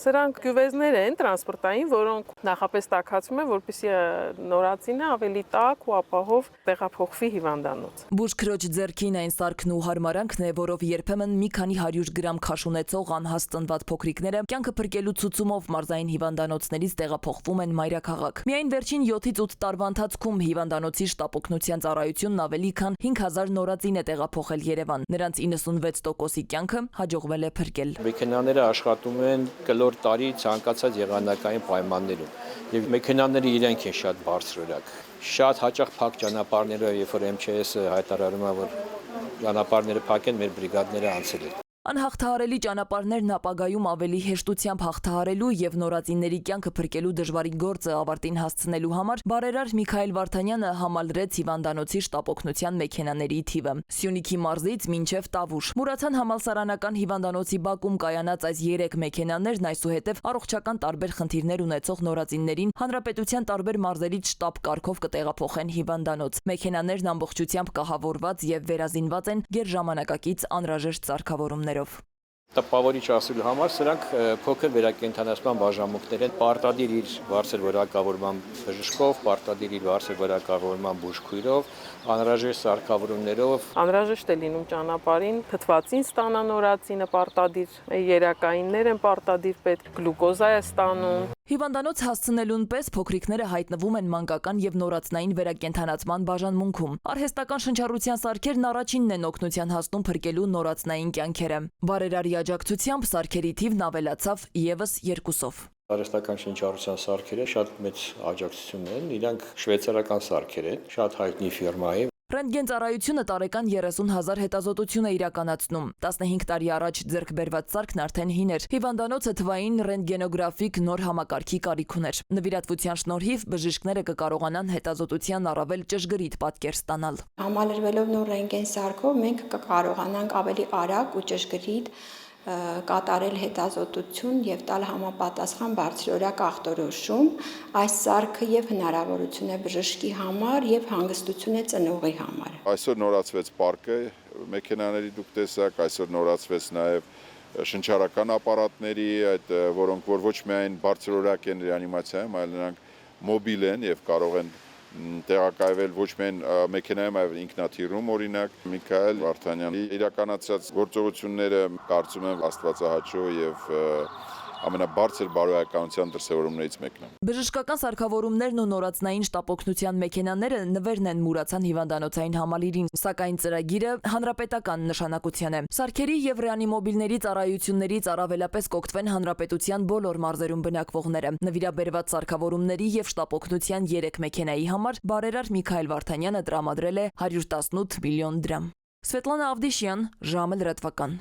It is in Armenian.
Սրանք գյուվեզներ են տրանսպորտային, որոնք նախապես տաքացվում են, որպեսզի նորածինը ավելի տաք ու ապահով տեղափոխվի հիվանդանոց։ Բուժքրոջ ձեռքին այն սարքն ու հարմարանքն է, որով երբեմն մի քանի 100 գրամ քաշ ունեցող անհաս ծնված փոքրիկները կյանքը փրկելու ցուցումով մարզային հիվանդանոցներից տեղափոխվում են մայրաքաղաք։ Միայն վերջին 7-ից 8 տարվա ընթացքում հիվանդանոցի շտապօգնության ծառայությունն ավելի քան 5000 նորածին է տեղափոխել Երևան։ Նրանց 96%-ի կյանքը հաջողվել է փրկել։ Մեքենաները աշխատում են կլոր տարի ցանկացած եղանակային պայմաններում եւ մեքենաները իրենք են շատ բարձրորակ։ Շատ հաճախ փակ ճանապարհներով, երբ որ MЧS-ը հայտարարում է, որ ճանապարհները փակ են, մեր բրիգադները անցել են։ Անհաղթահարելի ճանապարհներն ապագայում ավելի հեշտությամբ հաղթահարելու եւ նորածինների կյանքը փրկելու դժվարին գործը ավարտին հասցնելու համար բարերար Միքայել Վարդանյանը համալրեց հիվանդանոցի շտապօգնության մեքենաների թիվը։ Սյունիքի մարզից մինչև Տավուշ։ Մուրացան համալսարանական հիվանդանոցի բակում կայանած այս 3 մեքենաներն այսուհետև առողջական տարբեր խնդիրներ ունեցող նորածիններին հանրապետության տարբեր մարզերից շտապ կարգով կտեղափոխեն հիվանդանոց։ Մեքենաներն ամբողջությամբ կահավորված եւ վերազինված են գերժամանակակից անհրաժեշտ սարքավորումներով։ Տպավորիչ ասելու համար սրանք փոքր վերակենդանացման բաժանմունքներ են, պարտադիր իր բարձր որակավորման բժշկով, պարտադիր իր բարձր որակավորման բուժքույրով, անհրաժեշտ սարքավորումներով։ Անհրաժեշտ է լինում ճանապարհին թթվածին ստանա նորածինը պարտադիր, երակայիններ են պարտադիր պետք, գլուկոզա է ստանում։ Հիվանդանոց հասցնելուն պես փոքրիկները հայտնվում են մանկական եւ նորածնային վերակենդանացման բաժանմունքում։ Արհեստական շնչառության սարքերն առաջինն են օգնության հասնում փրկելու նորածնային կյանքերը։ Բարերարի աջակցությամբ սարքերի թիվն ավելացավ եւս 2-ով։ Արհեստական շնչառության սարքերը շատ մեծ աջակցություն են, իրանք շվեյցարական սարքեր են, շատ հայտնի ֆիրմայի։ Ռենտգեն ծառայությունը տարեկան 30,000 հետազոտություն է իրականացնում։ 15 տարի առաջ ձեռք բերված սարքն արդեն հին էր։ Հիվանդանոցը թվային ռենտգենոգրաֆիկ նոր համակարգի կարիք ուներ։ Նվիրատվության շնորհիվ բժիշկները կկարողանան հետազոտության առավել ճշգրիտ պատկեր ստանալ։ Համալրվելով նոր ռենտգեն սարքով մենք կկարողանանք ավելի արագ ու ճշգրիտ կատարել հետազոտություն եւ տալ համապատասխան բարձրորակ ախտորոշում։ Այս սարքը եւ հնարավորություն է բժշկի համար եւ հանգստություն է ծնողի համար։ Այսօր նորացվեց պարկը, մեքենաների դուք տեսաք, այսօր նորացվեց նաեւ շնչառական ապարատների, այդ որոնք որ ոչ միայն բարձրորակ են ռեանիմացիայում, այլ նրանք մոբիլ են եւ կարող են տեղակայվել ոչ միայն մեքենայում, այլ ինքնաթիռում, օրինակ Միքայել Վարդանյանի իրականացած գործողությունները կարծում եմ աստվածահաճո եւ ամենաբարձր բարոյականության դրսևորումներից մեկն է։ Բժշկական սարքավորումներն ու նորածնային շտապօգնության մեքենաները նվերն են Մուրացան հիվանդանոցային համալիրին, սակայն ծրագիրը հանրապետական նշանակության է։ Սարքերի եւ ռեանիմոբիլների ծառայություններից առավելապես կօգտվեն հանրապետության բոլոր մարզերում բնակվողները։ Նվիրաբերված սարքավորումների եւ շտապօգնության 3 մեքենայի համար բարերար Միքայել Վարդանյանը տրամադրել է 118 միլիոն դրամ։ Սվետլանա Ավդիշյան, ժամը լրատվական։